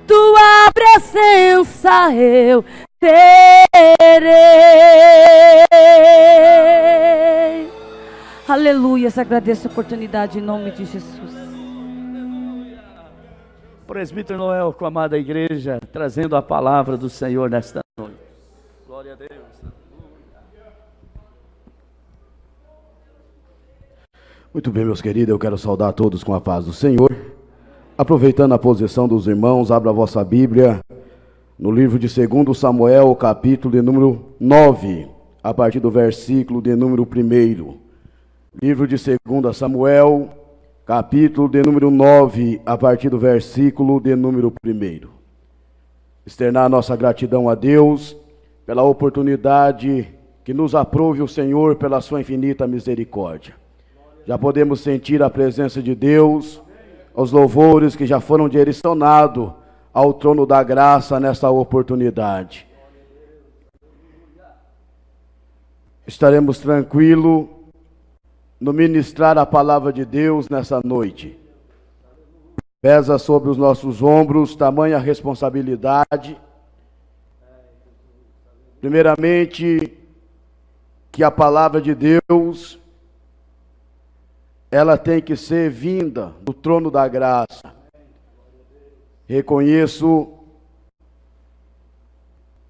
Tua presença eu terei. Aleluia, agradeço a oportunidade em nome de Jesus. Presbítero Noel, com a amada igreja, trazendo a palavra do Senhor nesta noite. Glória a Deus. Muito bem, meus queridos, eu quero saudar a todos com a paz do Senhor. Aproveitando a posição dos irmãos, abra a vossa Bíblia no livro de 2 Samuel, capítulo de número 9, a partir do versículo de número 1. Livro de 2 Samuel, capítulo de número 9, a partir do versículo de número 1. Externar nossa gratidão a Deus pela oportunidade que nos aprove o Senhor pela sua infinita misericórdia. Já podemos sentir a presença de Deus, os louvores que já foram direcionados ao trono da graça nessa oportunidade. Estaremos tranquilos no ministrar a palavra de Deus nessa noite. Pesa sobre os nossos ombros tamanha responsabilidade. Primeiramente, que a palavra de Deus, ela tem que ser vinda do trono da graça. Reconheço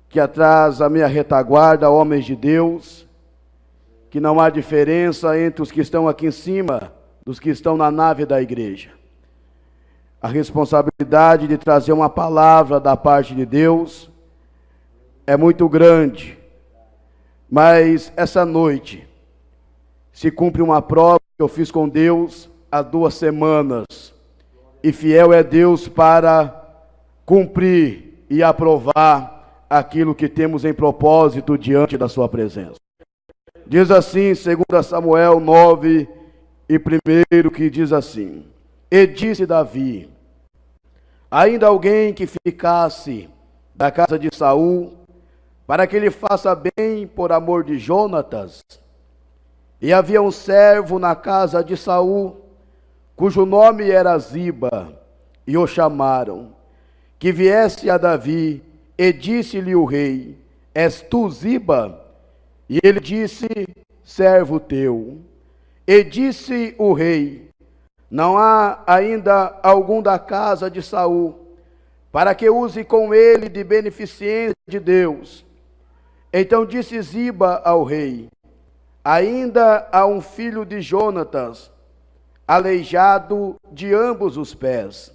que atrás da minha retaguarda, homens de Deus, que não há diferença entre os que estão aqui em cima dos que estão na nave da igreja. A responsabilidade de trazer uma palavra da parte de Deus é muito grande, mas essa noite se cumpre uma prova que eu fiz com Deus há 2 semanas, e fiel é Deus para cumprir e aprovar aquilo que temos em propósito diante da sua presença. Diz assim, 2 Samuel 9 e 1, que diz assim: E disse Davi: ainda alguém que ficasse da casa de Saul, para que ele faça bem por amor de Jonatas. E havia um servo na casa de Saul, cujo nome era Ziba, e o chamaram, que viesse a Davi, e disse-lhe o rei: És tu Ziba? E ele disse: servo teu. E disse o rei: não há ainda algum da casa de Saul, para que use com ele de beneficência de Deus. Então disse Ziba ao rei: ainda há um filho de Jonatas, aleijado de ambos os pés.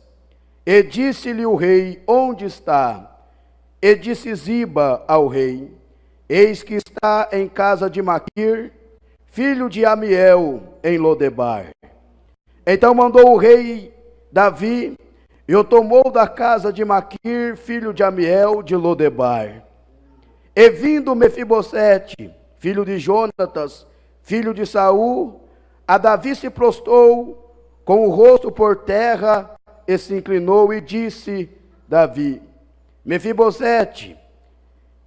E disse-lhe o rei: onde está? E disse Ziba ao rei: eis que está em casa de Maquir, filho de Amiel, em Lodebar. Então mandou o rei Davi, e o tomou da casa de Maquir, filho de Amiel, de Lodebar. E vindo Mefibosete, filho de Jonatas, filho de Saul, a Davi se prostrou com o rosto por terra e se inclinou, e disse Davi: Mefibosete.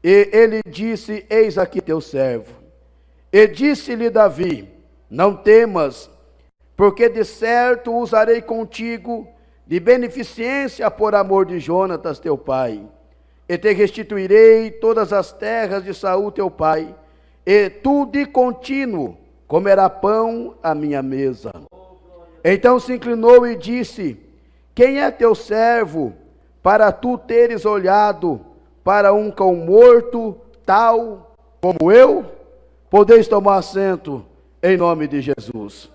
E ele disse: eis aqui teu servo. E disse-lhe Davi: não temas, porque de certo usarei contigo de beneficência por amor de Jonatas teu pai. E te restituirei todas as terras de Saul teu pai, e tu de contínuo comerá pão à minha mesa. Então se inclinou e disse: quem é teu servo, para tu teres olhado para um cão morto, tal como eu? Podeis tomar assento, em nome de Jesus.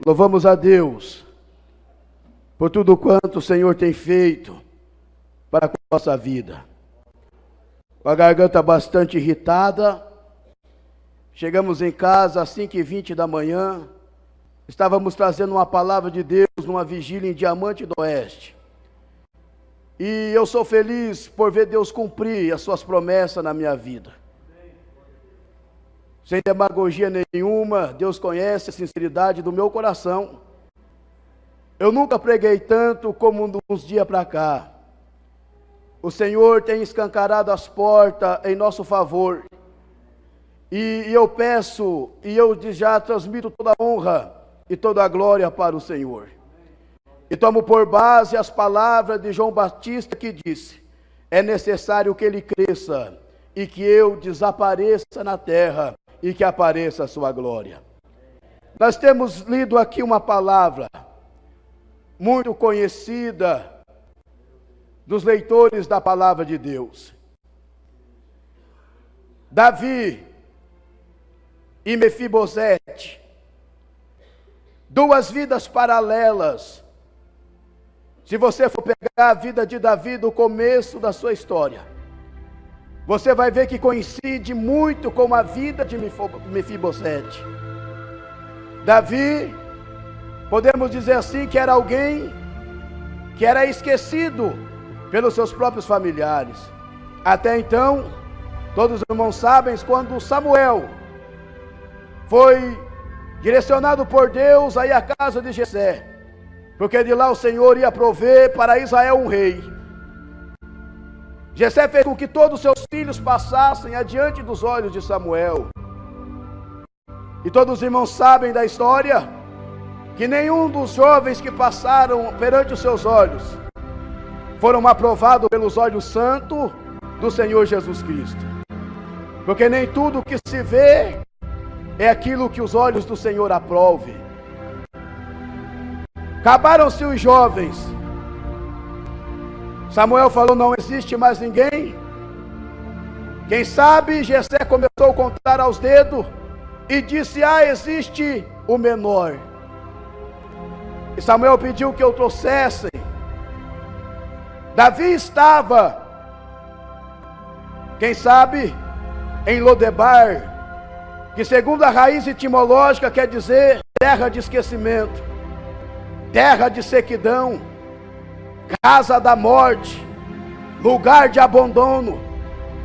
Louvamos a Deus por tudo quanto o Senhor tem feito para a nossa vida. Com a garganta bastante irritada, chegamos em casa às 5h20 da manhã, estávamos trazendo uma palavra de Deus numa vigília em Diamante do Oeste. E eu sou feliz por ver Deus cumprir as suas promessas na minha vida. Sem demagogia nenhuma, Deus conhece a sinceridade do meu coração. Eu nunca preguei tanto como uns dias para cá. O Senhor tem escancarado as portas em nosso favor. E eu peço, e eu já transmito toda a honra e toda a glória para o Senhor. E tomo por base as palavras de João Batista que disse: é necessário que ele cresça e que eu desapareça na terra e que apareça a sua glória. Nós temos lido aqui uma palavra muito conhecida dos leitores da palavra de Deus. Davi e Mefibosete, duas vidas paralelas. Se você for pegar a vida de Davi do começo da sua história, você vai ver que coincide muito com a vida de Mefibosete. Davi, podemos dizer assim, que era alguém que era esquecido pelos seus próprios familiares. Até então, todos os irmãos sabem, quando Samuel foi direcionado por Deus a ir à casa de Jessé, porque de lá o Senhor ia prover para Israel um rei. Jessé fez com que todos os seus filhos passassem adiante dos olhos de Samuel. E todos os irmãos sabem da história, que nenhum dos jovens que passaram perante os seus olhos foram aprovados pelos olhos santos do Senhor Jesus Cristo. Porque nem tudo que se vê é aquilo que os olhos do Senhor aprovem. Acabaram-se os jovens. Samuel falou: não existe mais ninguém. Quem sabe Jessé começou a contar aos dedos e disse: existe o menor. E Samuel pediu que o trouxessem. Davi estava, quem sabe, em Lodebar, que segundo a raiz etimológica quer dizer terra de esquecimento, terra de sequidão, casa da morte, lugar de abandono,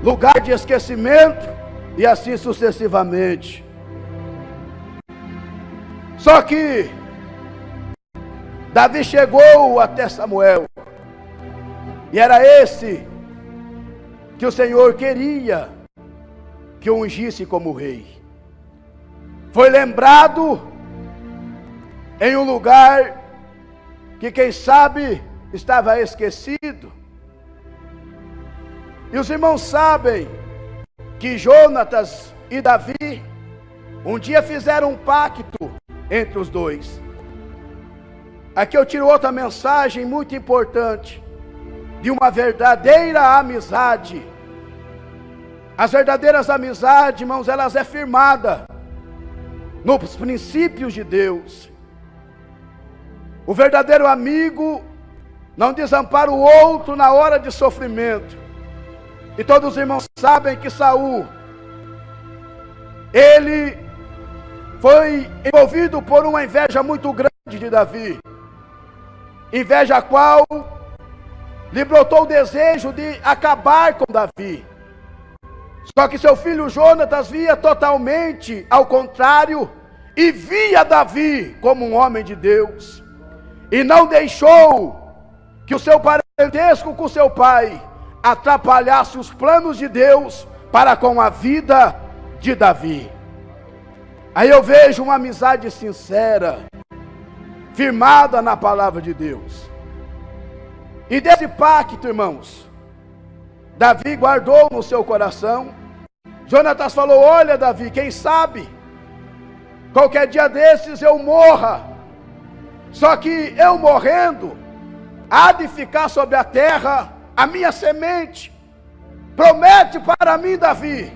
lugar de esquecimento e assim sucessivamente. Só que Davi chegou até Samuel, e era esse que o Senhor queria que o ungisse como rei. Foi lembrado em um lugar que, quem sabe, estava esquecido. E os irmãos sabem que Jonatas e Davi um dia fizeram um pacto entre os dois. Aqui eu tiro outra mensagem muito importante de uma verdadeira amizade. As verdadeiras amizades, irmãos, elas é firmada nos princípios de Deus. O verdadeiro amigo não desampara o outro na hora de sofrimento. E todos os irmãos sabem que Saul, ele foi envolvido por uma inveja muito grande de Davi. Inveja a qual lhe brotou o desejo de acabar com Davi. Só que seu filho Jonatas via totalmente ao contrário e via Davi como um homem de Deus. E não deixou que o seu parentesco com seu pai atrapalhasse os planos de Deus para com a vida de Davi. Aí eu vejo uma amizade sincera, firmada na palavra de Deus. E desse pacto, irmãos, Davi guardou no seu coração. Jonatas falou: olha, Davi, quem sabe qualquer dia desses eu morra. Só que eu morrendo, há de ficar sobre a terra a minha semente. Promete para mim, Davi,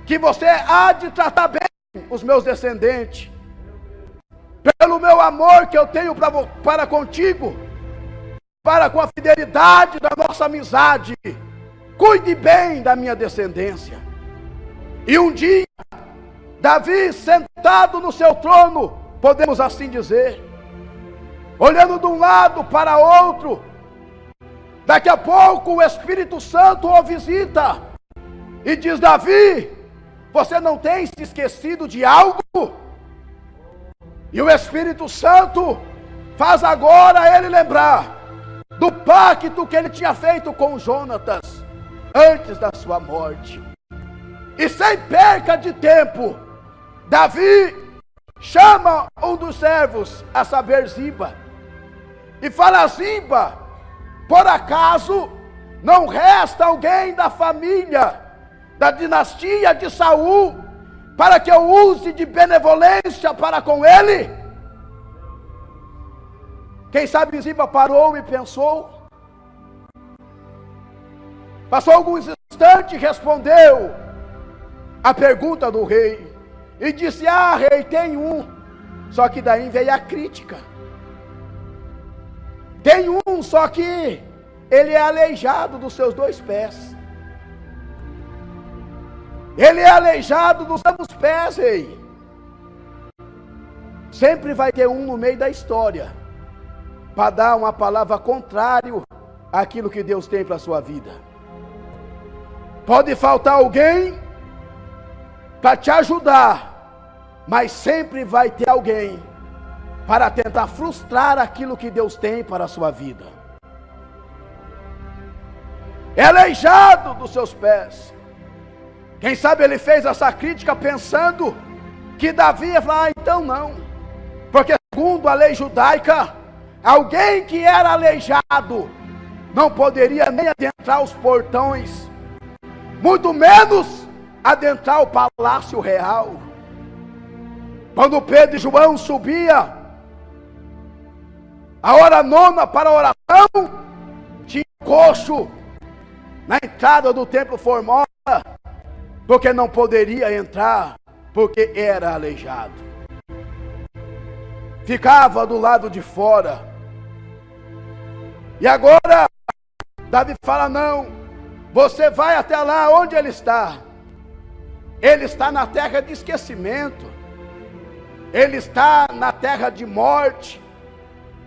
que você há de tratar bem os meus descendentes, pelo meu amor que eu tenho para contigo, para com a fidelidade da nossa amizade, cuide bem da minha descendência. E um dia, Davi sentado no seu trono, podemos assim dizer, olhando de um lado para outro, daqui a pouco o Espírito Santo o visita e diz: Davi, você não tem se esquecido de algo? E o Espírito Santo faz agora ele lembrar do pacto que ele tinha feito com Jonatas antes da sua morte. E sem perca de tempo, Davi chama um dos servos, a saber, Ziba, e fala: Ziba, por acaso não resta alguém da família, da dinastia de Saul, para que eu use de benevolência para com ele? Quem sabe Ziba parou e pensou. Passou alguns instantes e respondeu a pergunta do rei. E disse: ah, rei, tem um. Só que daí veio a crítica. Tem um, só que ele é aleijado dos seus 2 pés. Ele é aleijado dos seus pés, rei. Sempre vai ter um no meio da história para dar uma palavra contrária àquilo que Deus tem para a sua vida. Pode faltar alguém para te ajudar, mas sempre vai ter alguém para tentar frustrar aquilo que Deus tem para a sua vida. É aleijado dos seus pés. Quem sabe ele fez essa crítica pensando que Davi ia falar: ah, então não, porque segundo a lei judaica, alguém que era aleijado não poderia nem adentrar os portões, muito menos adentrar o palácio real. Quando Pedro e João subiam a hora 9 para a oração, tinha coxo na entrada do templo Formosa, porque não poderia entrar, porque era aleijado. Ficava do lado de fora. E agora Davi fala: não, você vai até lá onde ele está. Ele está na terra de esquecimento. Ele está na terra de morte.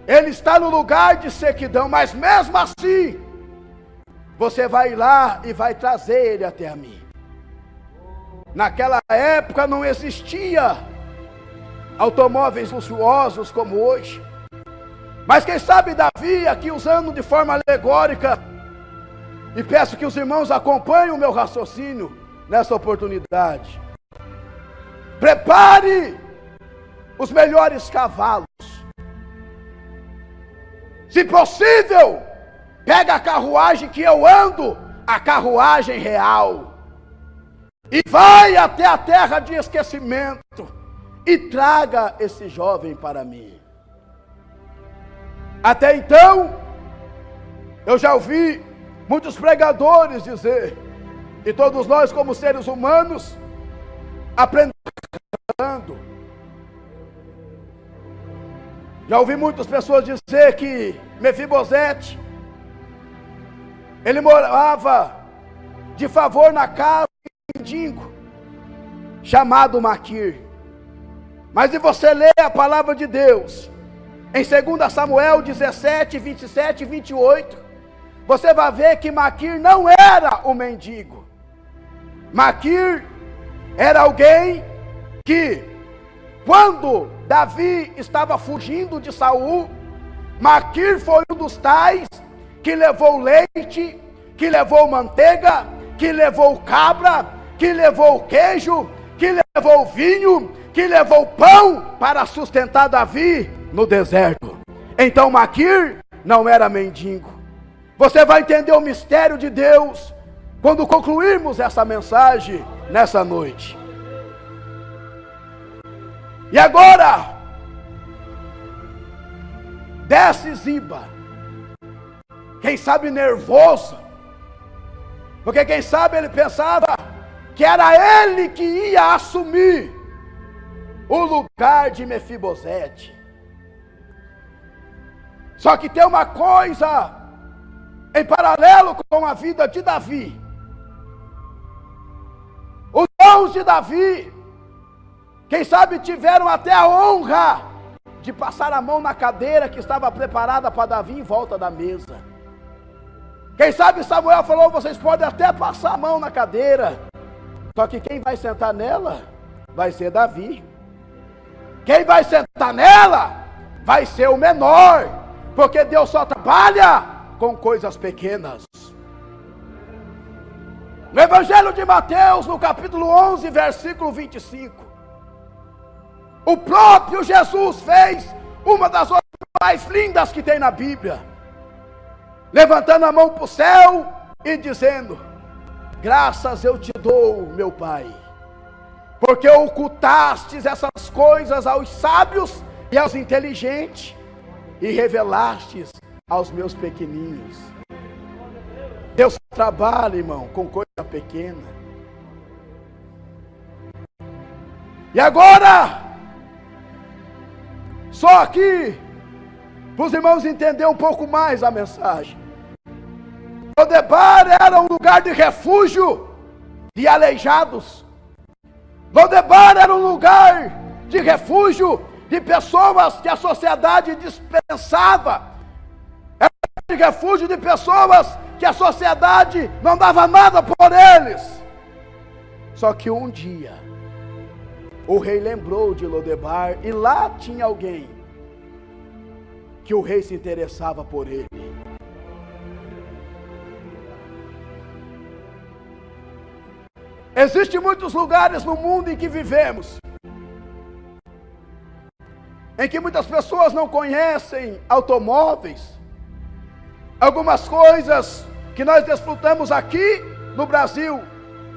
Ele está no lugar de sequidão. Mas mesmo assim, você vai lá e vai trazer ele até a mim. Naquela época não existia automóveis luxuosos como hoje. Mas quem sabe Davi, aqui usando de forma alegórica, e peço que os irmãos acompanhem o meu raciocínio nessa oportunidade. Prepare os melhores cavalos. Se possível, pega a carruagem que eu ando, a carruagem real, e vai até a terra de esquecimento, e traga esse jovem para mim. Até então, eu já ouvi muitos pregadores dizer, e todos nós como seres humanos, aprendendo. Já ouvi muitas pessoas dizer que Mefibosete, ele morava de favor na casa de um mendigo, chamado Maquir. Mas se você ler a palavra de Deus, em 2 Samuel 17, 27 e 28, você vai ver que Maquir não era um mendigo. Maquir era alguém que, quando Davi estava fugindo de Saul, Maquir foi um dos tais que levou leite, que levou manteiga, que levou cabra, que levou queijo, que levou vinho, que levou pão para sustentar Davi no deserto. Então Maquir não era mendigo. Você vai entender o mistério de Deus quando concluirmos essa mensagem nessa noite. E agora, desce Ziba, quem sabe nervoso, porque quem sabe ele pensava que era ele que ia assumir o lugar de Mefibosete. Só que tem uma coisa em paralelo com a vida de Davi. Os irmãos de Davi, quem sabe tiveram até a honra de passar a mão na cadeira que estava preparada para Davi em volta da mesa. Quem sabe Samuel falou: vocês podem até passar a mão na cadeira, só que quem vai sentar nela vai ser Davi. Quem vai sentar nela vai ser o menor, porque Deus só trabalha com coisas pequenas. No Evangelho de Mateus, no capítulo 11, versículo 25, O próprio Jesus fez uma das orações mais lindas que tem na Bíblia, levantando a mão para o céu e dizendo: graças eu te dou, meu Pai, porque ocultastes essas coisas aos sábios e aos inteligentes e revelastes aos meus pequeninos. Deus trabalha, irmão, com coisa pequena. E agora, só aqui, para os irmãos entenderem um pouco mais a mensagem. Lodebar era um lugar de refúgio de aleijados. Lodebar era um lugar de refúgio de pessoas que a sociedade dispensava. Era um lugar de refúgio de pessoas que a sociedade não dava nada por eles. Só que um dia, o rei lembrou de Lodebar e lá tinha alguém que o rei se interessava por ele. Existem muitos lugares no mundo em que vivemos, em que muitas pessoas não conhecem automóveis. Algumas coisas que nós desfrutamos aqui no Brasil,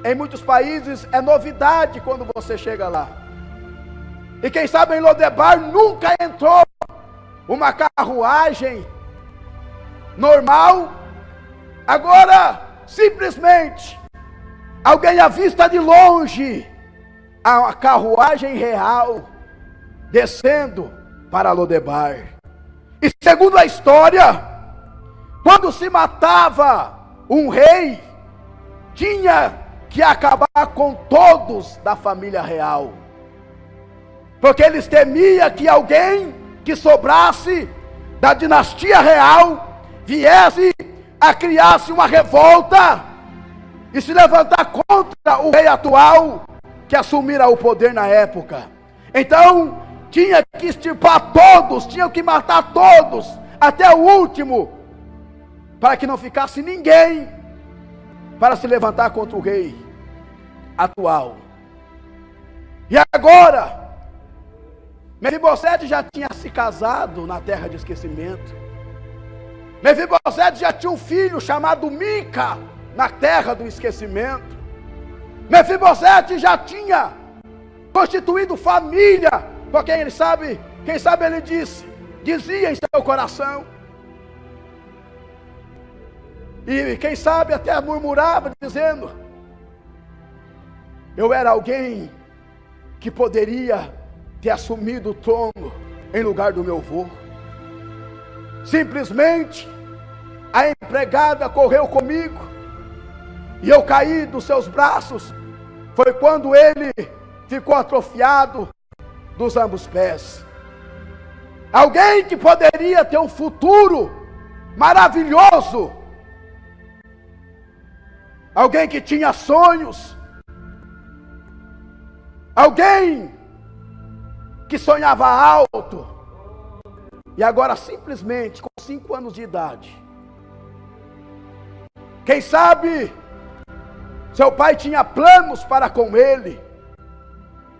em muitos países é novidade quando você chega lá. E quem sabe em Lodebar nunca entrou uma carruagem normal. Agora, simplesmente, alguém avista de longe a carruagem real descendo para Lodebar. E segundo a história, quando se matava um rei, tinha que acabar com todos da família real, porque eles temiam que alguém que sobrasse da dinastia real viesse a criar-se uma revolta e se levantar contra o rei atual que assumira o poder na época. Então tinha que extirpar todos, tinham que matar todos, até o último, para que não ficasse ninguém para se levantar contra o rei atual. E agora, Mefibosete já tinha se casado na terra de esquecimento. Mefibosete já tinha um filho chamado Mica na terra do esquecimento. Mefibosete já tinha constituído família, porque quem sabe ele dizia em seu coração, e quem sabe até murmurava, dizendo: eu era alguém que poderia ter assumido o trono em lugar do meu avô. Simplesmente a empregada correu comigo e eu caí dos seus braços. Foi quando ele ficou atrofiado dos ambos pés. Alguém que poderia ter um futuro maravilhoso, alguém que tinha sonhos, alguém que sonhava alto, e agora simplesmente com 5 anos de idade, quem sabe seu pai tinha planos para com ele,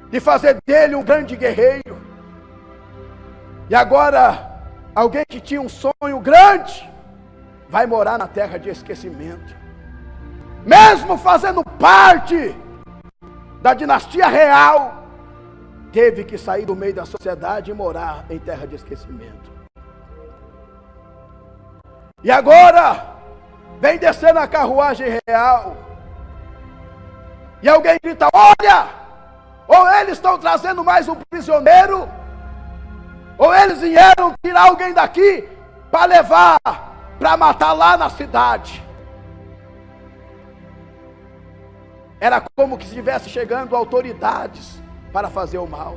de fazer dele um grande guerreiro, e agora alguém que tinha um sonho grande vai morar na terra de esquecimento, mesmo fazendo parte da dinastia real, teve que sair do meio da sociedade e morar em terra de esquecimento. E agora vem descendo a carruagem real, e alguém grita: olha, ou eles estão trazendo mais um prisioneiro, ou eles vieram tirar alguém daqui para levar, para matar lá na cidade. Era como que se estivesse chegando autoridades para fazer o mal.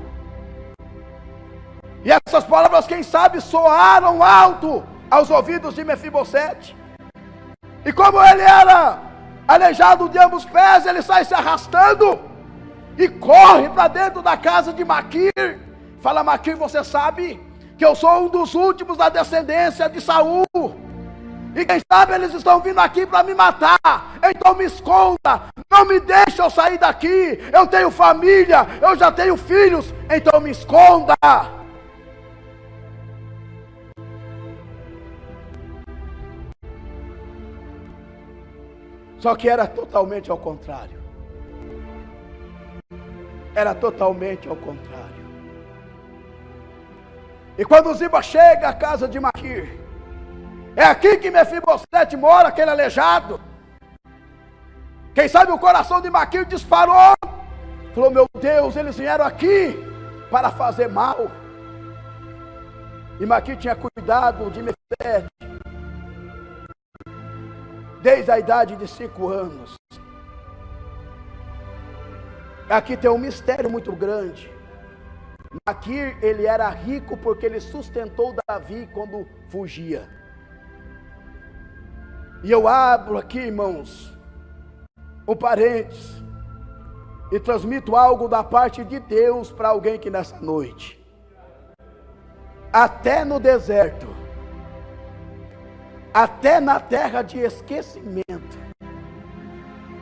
E essas palavras, quem sabe, soaram alto aos ouvidos de Mefibosete. E como ele era aleijado de ambos pés, ele sai se arrastando e corre para dentro da casa de Maquir. Fala: Maquir, você sabe que eu sou um dos últimos da descendência de Saul. E quem sabe eles estão vindo aqui para me matar. Então me esconda. Não me deixe eu sair daqui. Eu tenho família. Eu já tenho filhos. Então me esconda. Só que era totalmente ao contrário. Era totalmente ao contrário. E quando Ziba chega à casa de Maquir, é aqui que Mefibosete mora, aquele aleijado. Quem sabe o coração de Maquir disparou. Falou, meu Deus, eles vieram aqui para fazer mal. E Maquir tinha cuidado de Mefibosete desde a idade de 5 anos. Aqui tem um mistério muito grande. Maquir, ele era rico porque ele sustentou Davi quando fugia. E eu abro aqui, irmãos, um parênteses, e transmito algo da parte de Deus para alguém que nessa noite, até no deserto, até na terra de esquecimento,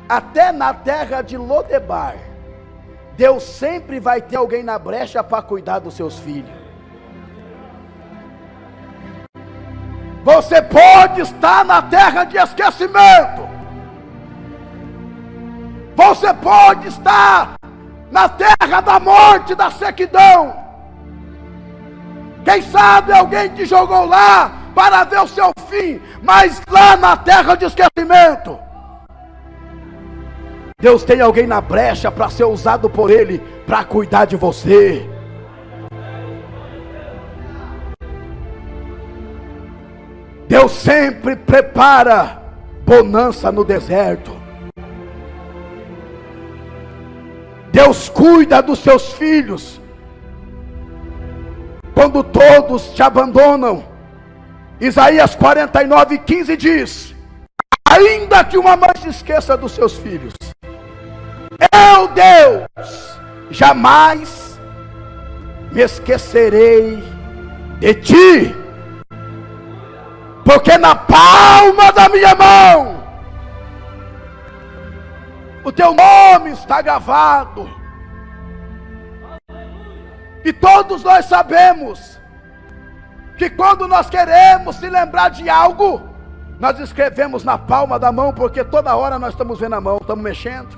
até na terra de Lodebar, Deus sempre vai ter alguém na brecha para cuidar dos seus filhos. Você pode estar na terra de esquecimento. Você pode estar na terra da morte, da sequidão. Quem sabe alguém te jogou lá para ver o seu fim, mas lá na terra de esquecimento, Deus tem alguém na brecha para ser usado por Ele para cuidar de você. Deus sempre prepara bonança no deserto. Deus cuida dos seus filhos quando todos te abandonam. Isaías 49:15 diz: ainda que uma mãe se esqueça dos seus filhos, eu, Deus, jamais me esquecerei de ti, porque na palma da minha mão o teu nome está gravado. E todos nós sabemos que quando nós queremos se lembrar de algo, nós escrevemos na palma da mão, porque toda hora nós estamos vendo a mão, estamos mexendo.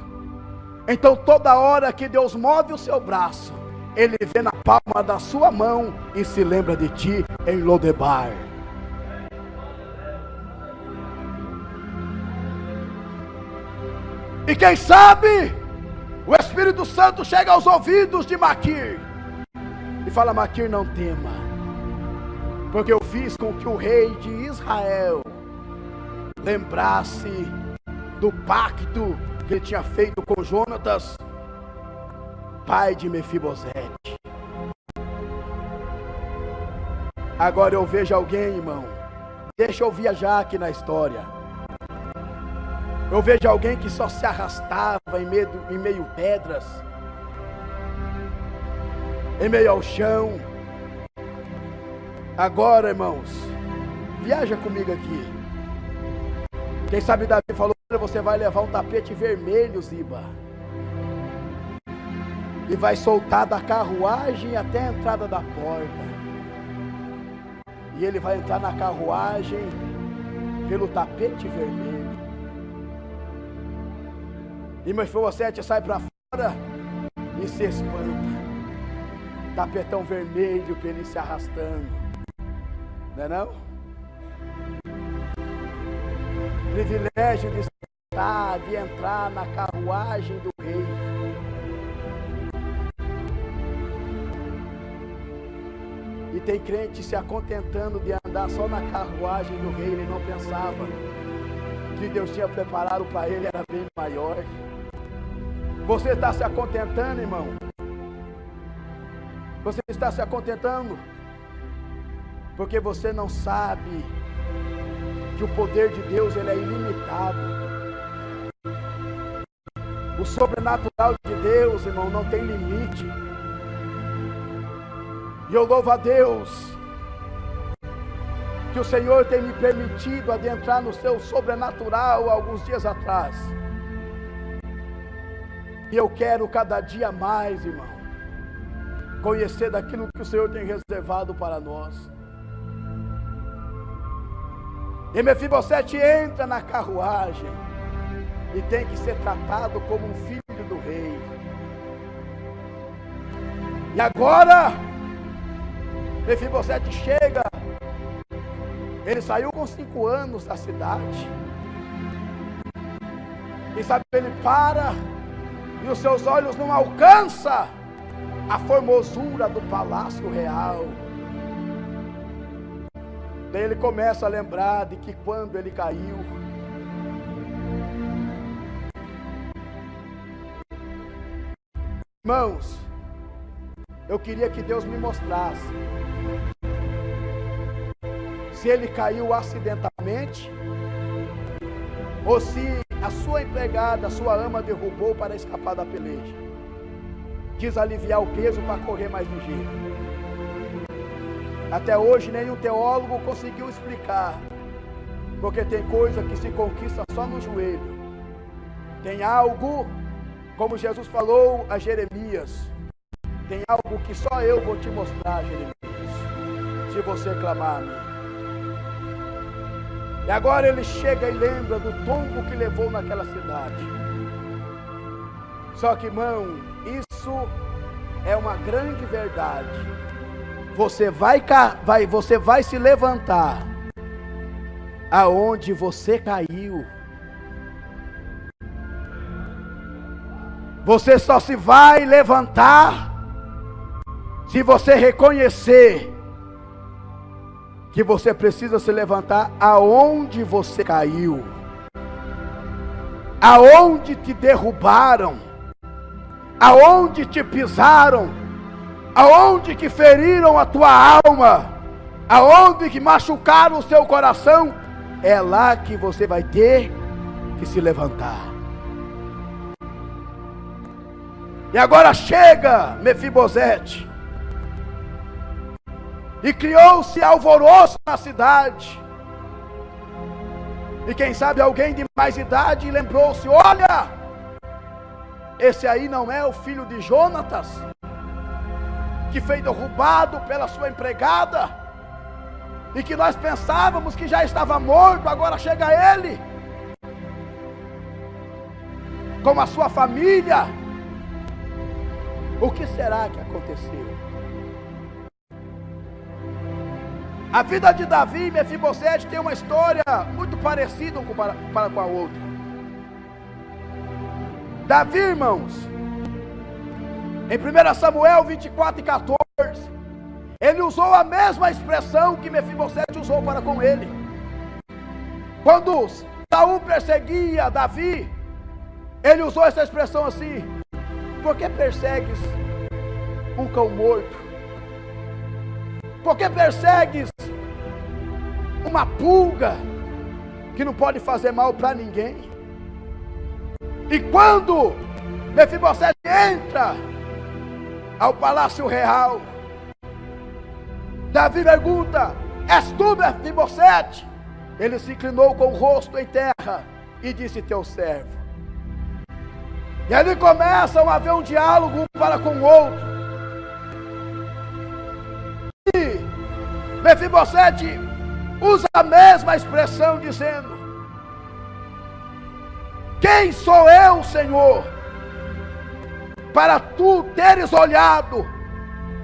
Então toda hora que Deus move o seu braço, Ele vê na palma da sua mão e se lembra de ti em Lodebar. E quem sabe o Espírito Santo chega aos ouvidos de Maquir e fala: Maquir, não tema, porque eu fiz com que o rei de Israel lembrasse do pacto que ele tinha feito com Jonatas, pai de Mefibosete. Agora eu vejo alguém, irmão, deixa eu viajar aqui na história. Eu vejo alguém que só se arrastava em meio pedras, em meio ao chão. Agora, irmãos, viaja comigo aqui. Quem sabe Davi falou: você vai levar um tapete vermelho, Ziba, e vai soltar da carruagem até a entrada da porta. E ele vai entrar na carruagem pelo tapete vermelho. E Mefibosete sai para fora e se espanta. Tapetão vermelho para ele se arrastando. Não é não? Privilégio de estar, de entrar na carruagem do rei. E tem crente se acontentando de andar só na carruagem do rei. Ele não pensava que Deus tinha preparado para ele era bem maior. Você está se acontentando, irmão? Você está se acontentando porque você não sabe que o poder de Deus, ele é ilimitado. O sobrenatural de Deus, irmão, não tem limite. E eu louvo a Deus que o Senhor tem me permitido adentrar no seu sobrenatural alguns dias atrás. E eu quero cada dia mais, irmão, conhecer daquilo que o Senhor tem reservado para nós. E Mefibosete entra na carruagem e tem que ser tratado como um filho do rei. E agora, Mefibosete chega. Ele saiu com 5 anos da cidade. E sabe, ele para e os seus olhos não alcançam a formosura do palácio real. Daí ele começa a lembrar de que quando ele caiu, irmãos, eu queria que Deus me mostrasse se ele caiu acidentalmente ou se a sua empregada, a sua ama derrubou para escapar da peleja. Quis aliviar o peso para correr mais ligeiro. Até hoje nenhum teólogo conseguiu explicar, porque tem coisa que se conquista só no joelho. Tem algo, como Jesus falou a Jeremias, tem algo que só eu vou te mostrar, Jeremias, se você clamar a mim. E agora ele chega e lembra do tombo que levou naquela cidade. Só que, irmão, isso é uma grande verdade. Você vai se levantar aonde você caiu. Você só se vai levantar se você reconhecer que você precisa se levantar aonde você caiu, aonde te derrubaram, aonde te pisaram, aonde que feriram a tua alma, aonde que machucaram o seu coração. É lá que você vai ter que se levantar. E agora chega Mefibosete, e criou-se alvoroço na cidade. E quem sabe alguém de mais idade lembrou-se: olha, esse aí não é o filho de Jonatas, que foi derrubado pela sua empregada, e que nós pensávamos que já estava morto, agora chega ele, com a sua família. O que será que aconteceu? A vida de Davi e Mefibosete tem uma história muito parecida um para com a outra. Davi, irmãos, em 1 Samuel 24:14, ele usou a mesma expressão que Mefibosete usou para com ele. Quando Saul perseguia Davi, ele usou essa expressão assim: por que persegues um cão morto? Por que persegues uma pulga que não pode fazer mal para ninguém? E quando Mefibosete entra ao palácio real, Davi pergunta: és tu, Mefibosete? Ele se inclinou com o rosto em terra e disse: teu servo. E ali começam a haver um diálogo um para com o outro. E Mefibosete usa a mesma expressão dizendo: quem sou eu, Senhor, para tu teres olhado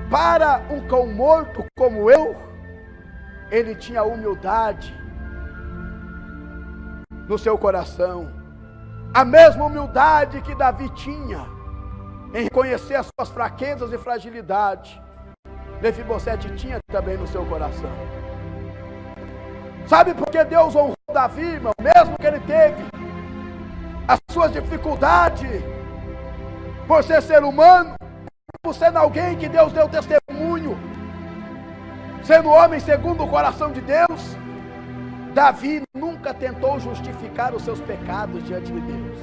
para um cão morto como eu? Ele tinha humildade no seu coração, a mesma humildade que Davi tinha em reconhecer as suas fraquezas e fragilidade. Mefibosete tinha também no seu coração. Sabe por que Deus honrou Davi, irmão? Mesmo que ele teve as suas dificuldades, por ser humano, por ser alguém que Deus deu testemunho, sendo homem segundo o coração de Deus, Davi nunca tentou justificar os seus pecados diante de Deus.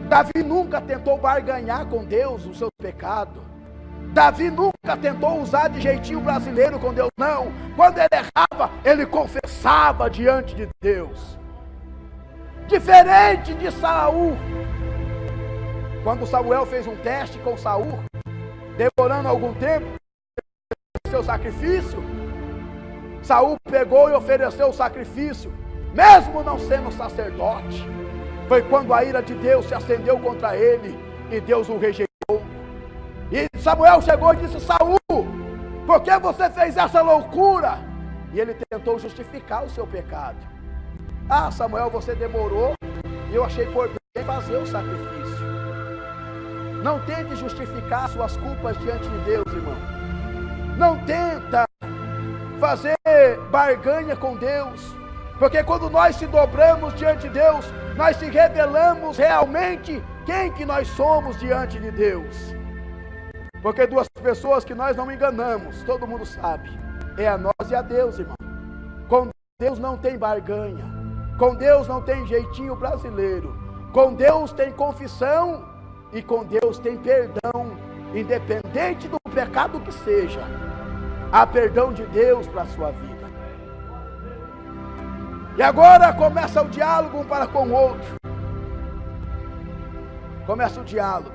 Davi nunca tentou barganhar com Deus os seus pecados. Davi nunca tentou usar de jeitinho brasileiro com Deus, não. Quando ele errava, ele confessava diante de Deus. Diferente de Saul. Quando Samuel fez um teste com Saul, demorando algum tempo, seu sacrifício, Saul pegou e ofereceu o sacrifício, mesmo não sendo sacerdote. Foi quando a ira de Deus se acendeu contra ele e Deus o rejeitou. E Samuel chegou e disse: Saul, por que você fez essa loucura? E ele tentou justificar o seu pecado. Ah, Samuel, você demorou e eu achei por bem fazer o sacrifício. Não tente justificar suas culpas diante de Deus, irmão. Não tenta fazer barganha com Deus, porque quando nós se dobramos diante de Deus, nós se revelamos realmente quem que nós somos diante de Deus. Porque duas pessoas que nós não enganamos, todo mundo sabe, é a nós e a Deus, irmão. Com Deus não tem barganha, com Deus não tem jeitinho brasileiro, com Deus tem confissão e com Deus tem perdão, independente do pecado que seja. Há perdão de Deus para a sua vida. E agora começa o diálogo um para com o outro. Começa o diálogo.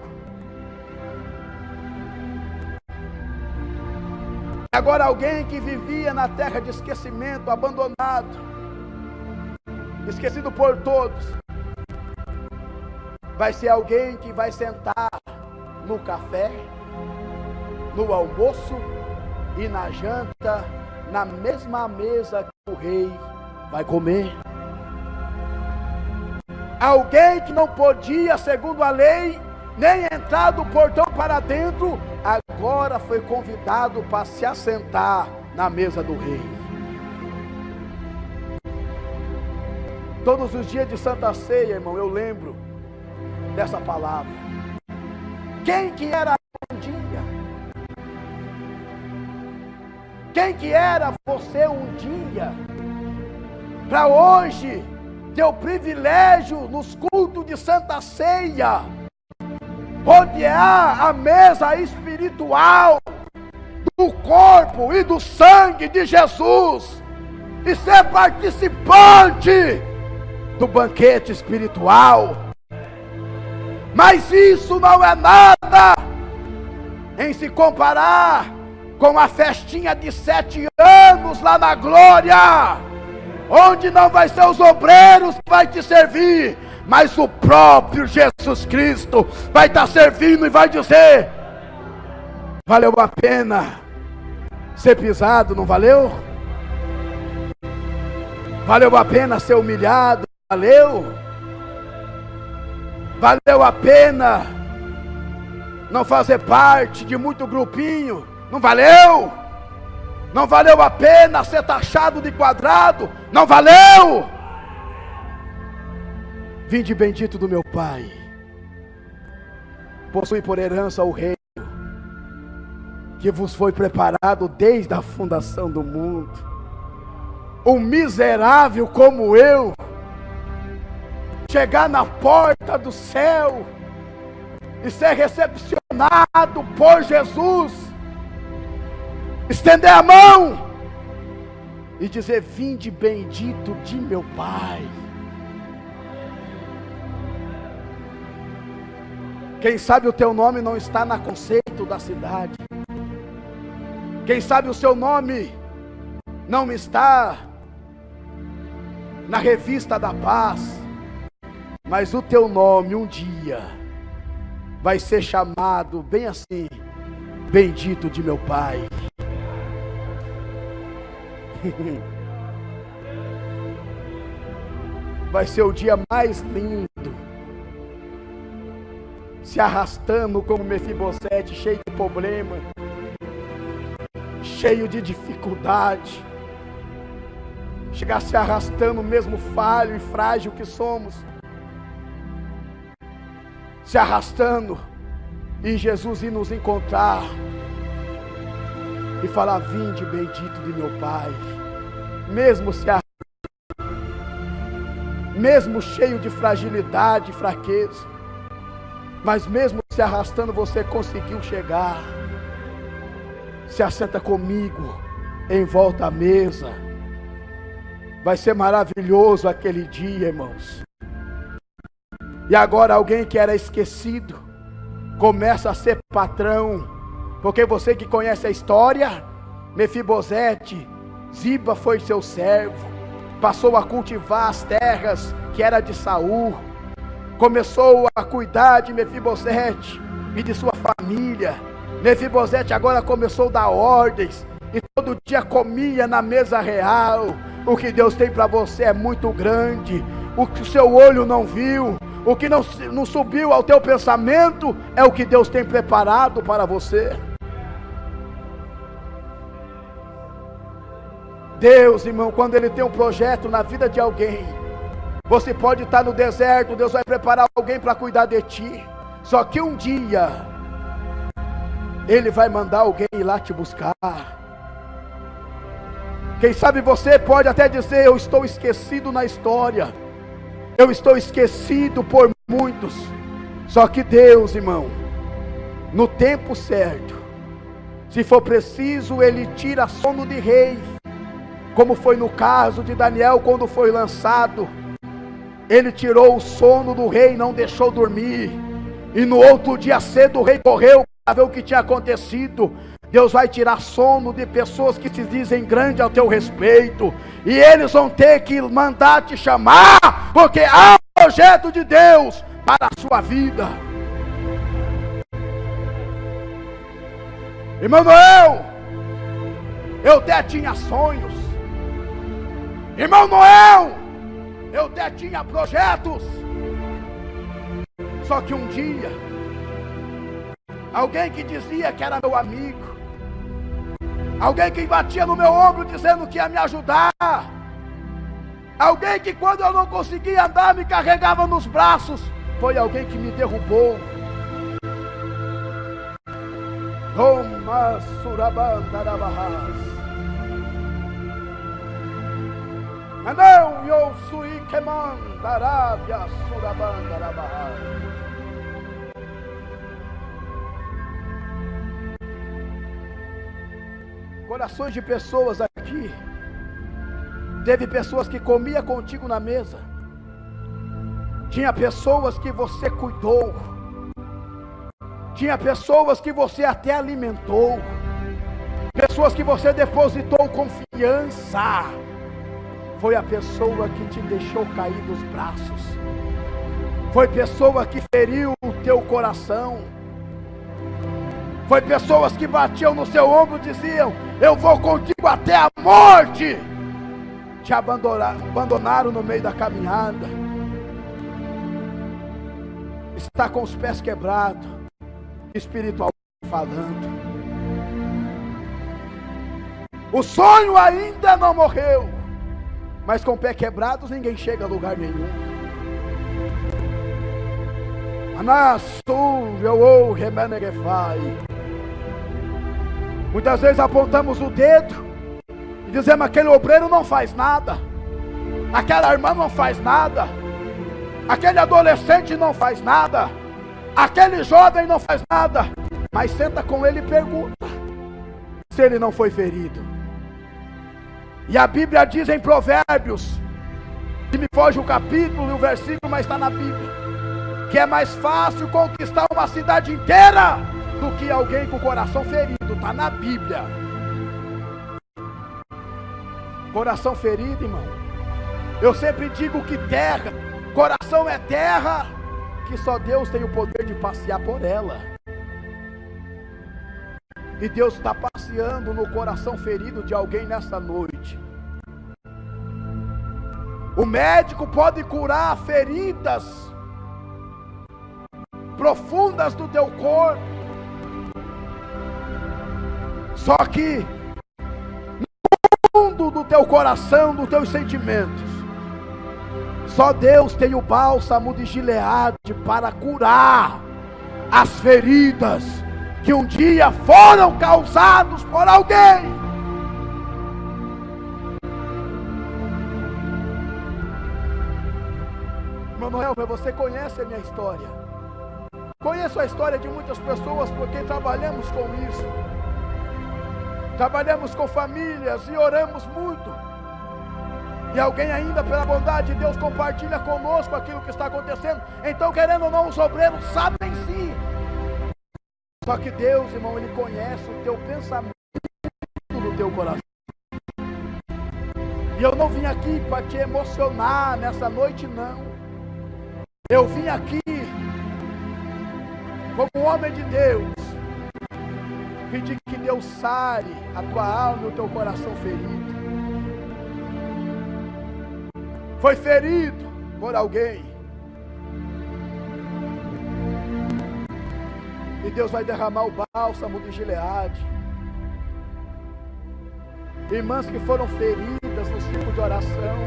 Agora alguém que vivia na terra de esquecimento, abandonado, esquecido por todos, vai ser alguém que vai sentar no café, no almoço e na janta, na mesma mesa que o rei vai comer. Alguém que não podia, segundo a lei, nem entrar do portão para dentro, agora foi convidado para se assentar na mesa do rei. Todos os dias de Santa Ceia, irmão, eu lembro dessa palavra. Quem que era um dia? Quem que era você um dia? Para hoje ter o privilégio nos cultos de Santa Ceia, rodear a mesa espiritual do corpo e do sangue de Jesus e ser participante do banquete espiritual. Mas isso não é nada em se comparar com a festinha de 7 anos lá na glória, onde não vai ser os obreiros que vai te servir, mas o próprio Jesus Cristo vai estar servindo e vai dizer: valeu a pena ser pisado, não valeu? Valeu a pena ser humilhado, valeu? Valeu a pena não fazer parte de muito grupinho, não valeu? Não valeu a pena ser taxado de quadrado, não valeu? Vinde bendito do meu Pai, possui por herança o reino que vos foi preparado desde a fundação do mundo. Um miserável como eu, chegar na porta do céu e ser recepcionado por Jesus, estender a mão e dizer: vinde bendito de meu Pai. Quem sabe o teu nome não está no conceito da cidade. Quem sabe o seu nome não está na revista da paz. Mas o teu nome um dia vai ser chamado bem assim: bendito de meu Pai. Vai ser o dia mais lindo, se arrastando como Mefibosete, cheio de problema, cheio de dificuldade, chegar se arrastando mesmo falho e frágil que somos, se arrastando, e Jesus ir nos encontrar e falar: vinde bendito de meu Pai. Mesmo se arrastando, mesmo cheio de fragilidade e fraqueza, mas mesmo se arrastando, você conseguiu chegar. se assenta comigo em volta à mesa. Vai ser maravilhoso aquele dia, irmãos. E agora alguém que era esquecido começa a ser patrão, porque você que conhece a história, Mefibosete, Ziba foi seu servo, passou a cultivar as terras que era de Saul, começou a cuidar de Mefibosete e de sua família. Mefibosete agora começou a dar ordens e todo dia comia na mesa real. O que Deus tem para você é muito grande. O que o seu olho não viu, o que não subiu ao teu pensamento, é o que Deus tem preparado para você. Deus, irmão, quando Ele tem um projeto na vida de alguém, você pode estar no deserto, Deus vai preparar alguém para cuidar de ti. Só que um dia Ele vai mandar alguém ir lá te buscar. Quem sabe você pode até dizer: eu estou esquecido na história, eu estou esquecido por muitos. Só que Deus, irmão, no tempo certo, se for preciso, Ele tira sono de rei, como foi no caso de Daniel quando foi lançado. Ele tirou o sono do rei, não deixou dormir, e no outro dia cedo o rei correu para ver o que tinha acontecido. Deus vai tirar sono de pessoas que se dizem grande ao teu respeito, e eles vão ter que mandar te chamar, porque há um projeto de Deus para a sua vida. Irmão Noel, eu até tinha sonhos. Irmão Noel, eu até tinha projetos. Só que um dia, alguém que dizia que era meu amigo, alguém que batia no meu ombro dizendo que ia me ajudar, alguém que quando eu não conseguia andar me carregava nos braços, foi alguém que me derrubou. Toma Surabandarabahas. Não, eu sui que mandarabia Surabandarabahas. Corações de pessoas aqui. Teve pessoas que comia contigo na mesa. Tinha pessoas que você cuidou. Tinha pessoas que você até alimentou. Pessoas que você depositou confiança. Foi a pessoa que te deixou cair dos braços. Foi pessoa que feriu o teu coração. Foi pessoas que batiam no seu ombro e diziam: eu vou contigo até a morte. Te abandonaram no meio da caminhada. Está com os pés quebrados, espiritualmente falando. O sonho ainda não morreu, mas com pé quebrados ninguém chega a lugar nenhum. Muitas vezes apontamos o dedo e dizemos: aquele obreiro não faz nada, aquela irmã não faz nada, aquele adolescente não faz nada, aquele jovem não faz nada. Mas senta com ele e pergunta se ele não foi ferido. E a Bíblia diz em Provérbios, se me foge o capítulo e o versículo, mas está na Bíblia, que é mais fácil conquistar uma cidade inteira do que alguém com o coração ferido. Está na Bíblia. Coração ferido, irmão. Eu sempre digo que terra, coração é terra que só Deus tem o poder de passear por ela. E Deus está passeando no coração ferido de alguém nessa noite. O médico pode curar feridas profundas do teu corpo. Só que no fundo do teu coração, dos teus sentimentos, só Deus tem o bálsamo de Gileade para curar as feridas que um dia foram causados por alguém. Manuel, você conhece a minha história. Conheço a história de muitas pessoas porque trabalhamos com isso. trabalhamos com famílias e oramos muito. E alguém ainda, pela bondade de Deus, compartilha conosco aquilo que está acontecendo. Então, querendo ou não, os obreiros sabem sim. Só que Deus, irmão, Ele conhece o teu pensamento no teu coração. E eu não vim aqui para te emocionar nessa noite, não. Eu vim aqui como homem de Deus, pedir que Deus sare a tua alma e o teu coração ferido. Foi ferido por alguém. E Deus vai derramar o bálsamo de Gileade. Irmãs que foram feridas no ciclo de oração.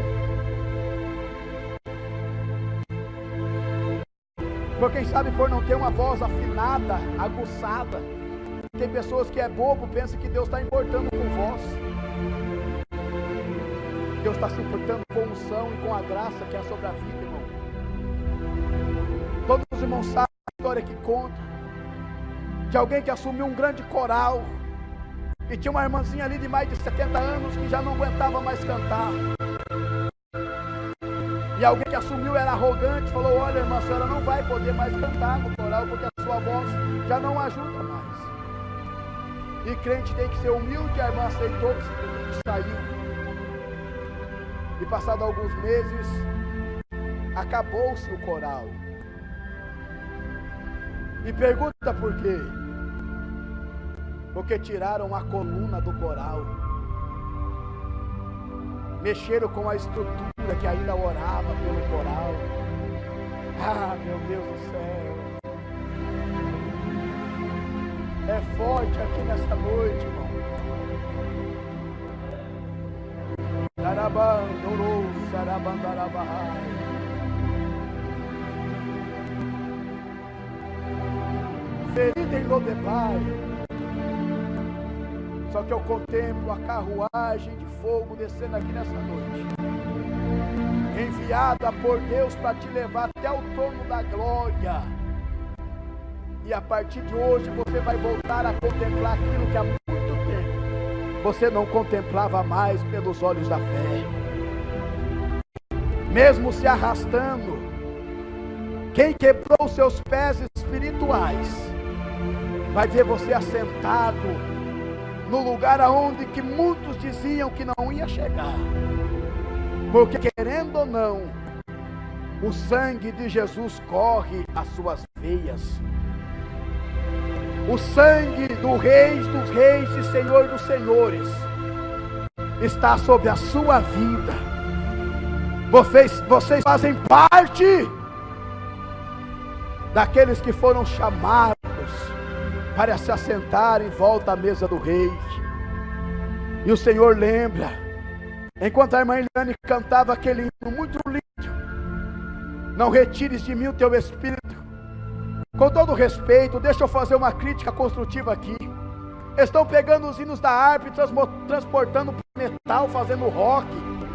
Por quem sabe por não ter uma voz afinada, aguçada. Tem pessoas que é bobo, pensam que Deus está importando com voz. Deus está se importando com a unção e com a graça que é sobre a vida, irmão. Todos os irmãos sabem a história que conta de alguém que assumiu um grande coral e tinha uma irmãzinha ali de mais de 70 anos que já não aguentava mais cantar. E alguém que assumiu era arrogante, falou: olha, irmã, a senhora não vai poder mais cantar no coral porque a sua voz já não ajuda mais. E crente tem que ser humilde. A irmã aceitou, que saiu. E passado alguns meses, acabou-se o coral. E pergunta por quê? Porque tiraram a coluna do coral. Mexeram com a estrutura que ainda orava pelo coral. Ah, meu Deus do céu. É forte aqui nessa noite, irmão. Sarabandorou, sarabandarabahai. Ferida em Lodebar. Só que eu contemplo a carruagem de fogo descendo aqui nessa noite, enviada por Deus para te levar até o trono da glória. E a partir de hoje você vai voltar a contemplar aquilo que há muito tempo você não contemplava mais pelos olhos da fé. Mesmo se arrastando, quem quebrou seus pés espirituais vai ver você assentado no lugar aonde que muitos diziam que não ia chegar. Porque querendo ou não, o sangue de Jesus corre às suas veias. O sangue do Rei dos Reis e Senhor dos Senhores está sobre a sua vida. Vocês fazem parte daqueles que foram chamados para se assentar em volta à mesa do Rei. E o Senhor lembra, enquanto a irmã Eliane cantava aquele hino muito lindo: não retires de mim o teu espírito. Com todo respeito, deixa eu fazer uma crítica construtiva aqui. Estão pegando os hinos da harpa e transportando para metal, fazendo rock.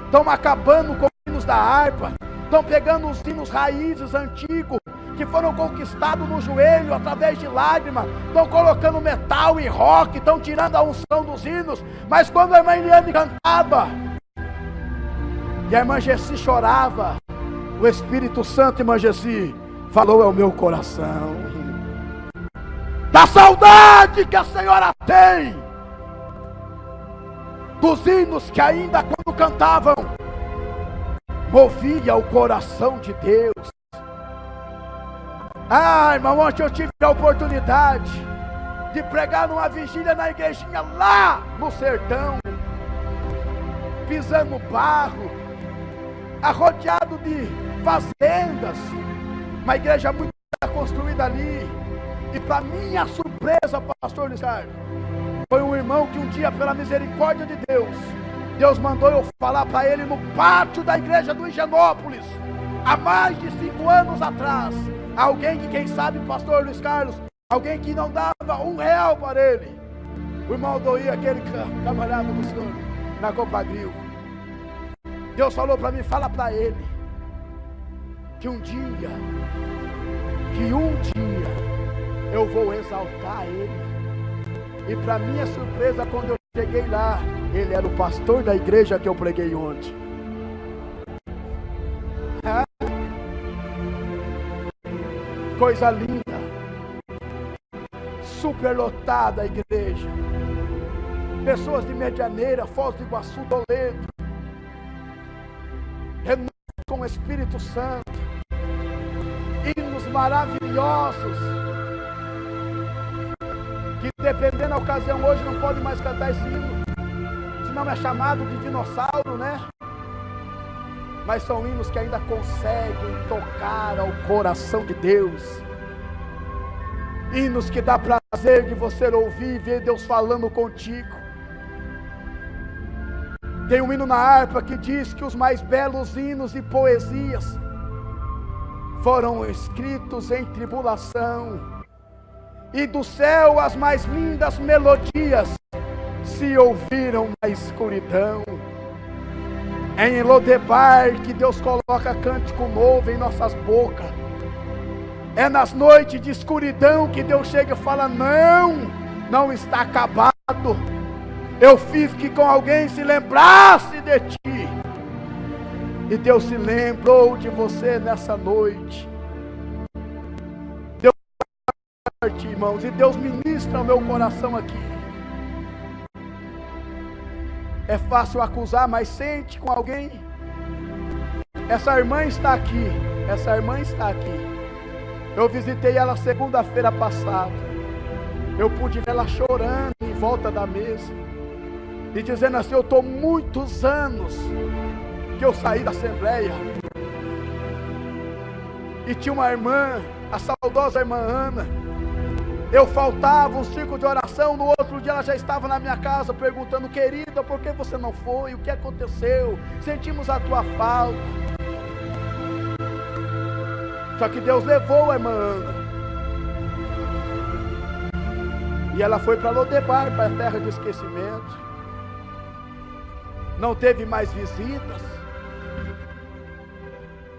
Estão acabando com os hinos da harpa. Estão pegando os hinos raízes antigos, que foram conquistados no joelho, através de lágrimas. Estão colocando metal e rock, estão tirando a unção dos hinos. Mas quando a irmã Eliane cantava, e a irmã Gessi chorava, o Espírito Santo, irmã Gessi, falou ao meu coração da saudade que a senhora tem dos hinos que ainda quando cantavam movia o coração de Deus. Ah, irmão, ontem eu tive a oportunidade de pregar numa vigília na igrejinha lá no sertão, pisando barro, arrodeado de fazendas, uma igreja muito construída ali. E para minha surpresa, pastor Luiz Carlos, foi um irmão que um dia, pela misericórdia de Deus, Deus mandou eu falar para ele no pátio da igreja do Higienópolis, há mais de 5 anos atrás. Alguém que, quem sabe, pastor Luiz Carlos, alguém que não dava R$1 para ele. O irmão Aldoí, aquele camarada do senhor, na Copagril. Deus falou para mim: fala para ele que um dia eu vou exaltar ele. E para minha surpresa, quando eu cheguei lá, ele era o pastor da igreja que eu preguei ontem. Coisa linda, superlotada a igreja, pessoas de Medianeira, Foz do Iguaçu, Toledo, renovados com o Espírito Santo, hinos maravilhosos, que dependendo da ocasião hoje não pode mais cantar esse hino, senão é chamado de dinossauro, né? Mas são hinos que ainda conseguem tocar ao coração de Deus. Hinos que dá prazer de você ouvir e ver Deus falando contigo. Tem um hino na harpa que diz que os mais belos hinos e poesias foram escritos em tribulação, e do céu as mais lindas melodias se ouviram na escuridão. É em Lodebar que Deus coloca cântico novo em nossas bocas. É nas noites de escuridão que Deus chega e fala: não está acabado. Eu fiz que com alguém se lembrasse de ti. E Deus se lembrou de você nessa noite. Deus, irmãos, e Deus ministra o meu coração aqui. É fácil acusar, mas sente com alguém. Essa irmã está aqui. Essa irmã está aqui. Eu visitei ela segunda-feira passada. Eu pude ver ela chorando em volta da mesa. E dizendo assim: eu estou muitos anos que eu saí da Assembleia. E tinha uma irmã, a saudosa irmã Ana. Eu faltava um círculo de oração, no outro dia ela já estava na minha casa perguntando: querida, por que você não foi? O que aconteceu? Sentimos a tua falta. Só que Deus levou a irmã Ana. E ela foi para Lodebar, para a terra de esquecimento. Não teve mais visitas.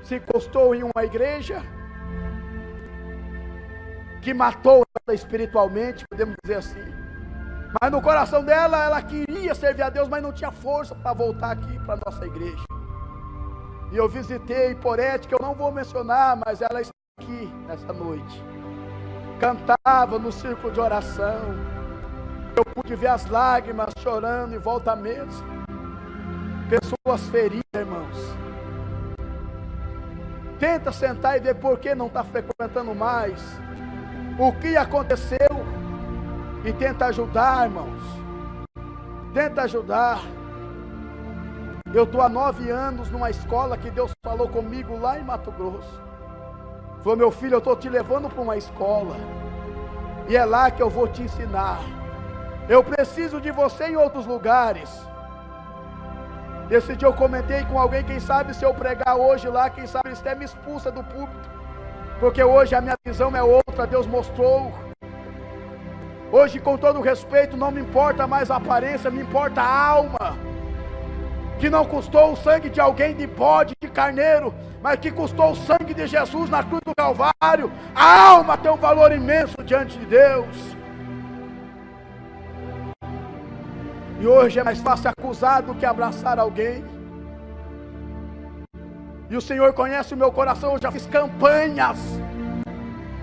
Se encostou em uma igreja que matou ela espiritualmente, podemos dizer assim. Mas no coração dela, ela queria servir a Deus, mas não tinha força para voltar aqui para a nossa igreja. E eu visitei Porete, que eu não vou mencionar, mas ela está aqui nessa noite. Cantava no círculo de oração. Eu pude ver as lágrimas chorando em volta à mesa. Pessoas feridas, irmãos. Tenta sentar e ver por que não está frequentando mais. O que aconteceu? E tenta ajudar, irmãos. Tenta ajudar. Eu estou há 9 anos numa escola que Deus falou comigo lá em Mato Grosso. Falou: meu filho, eu estou te levando para uma escola. E é lá que eu vou te ensinar. Eu preciso de você em outros lugares. Esse dia eu comentei com alguém: quem sabe se eu pregar hoje lá, quem sabe eles até me expulsa do púlpito. Porque hoje a minha visão é outra, Deus mostrou. Hoje, com todo respeito, não me importa mais a aparência, me importa a alma. Que não custou o sangue de alguém, de bode, de carneiro, mas que custou o sangue de Jesus na cruz do Calvário. A alma tem um valor imenso diante de Deus. E hoje é mais fácil acusar do que abraçar alguém. E o Senhor conhece o meu coração. Eu já fiz campanhas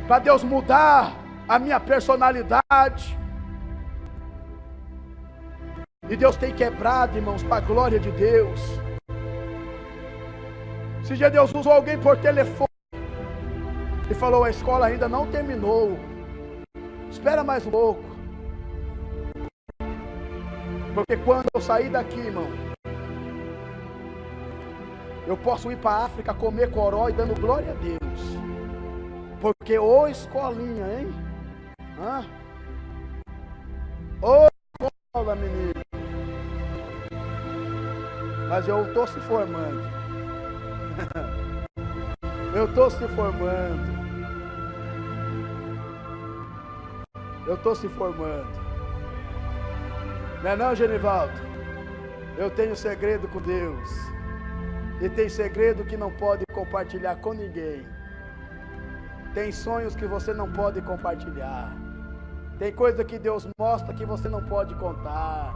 para Deus mudar a minha personalidade. E Deus tem quebrado, irmãos, para a glória de Deus. Esse dia Deus usou alguém por telefone e falou: a escola ainda não terminou. Espera mais um pouco. Porque quando eu sair daqui, irmão, eu posso ir para a África comer coró e dando glória a Deus. Porque ô escolinha, hein? Ô escola, menino. Mas eu estou se formando. Eu estou se formando. Eu estou se formando. Não é não, Genivaldo? Eu tenho segredo com Deus. E tem segredo que não pode compartilhar com ninguém. Tem sonhos que você não pode compartilhar. Tem coisa que Deus mostra que você não pode contar.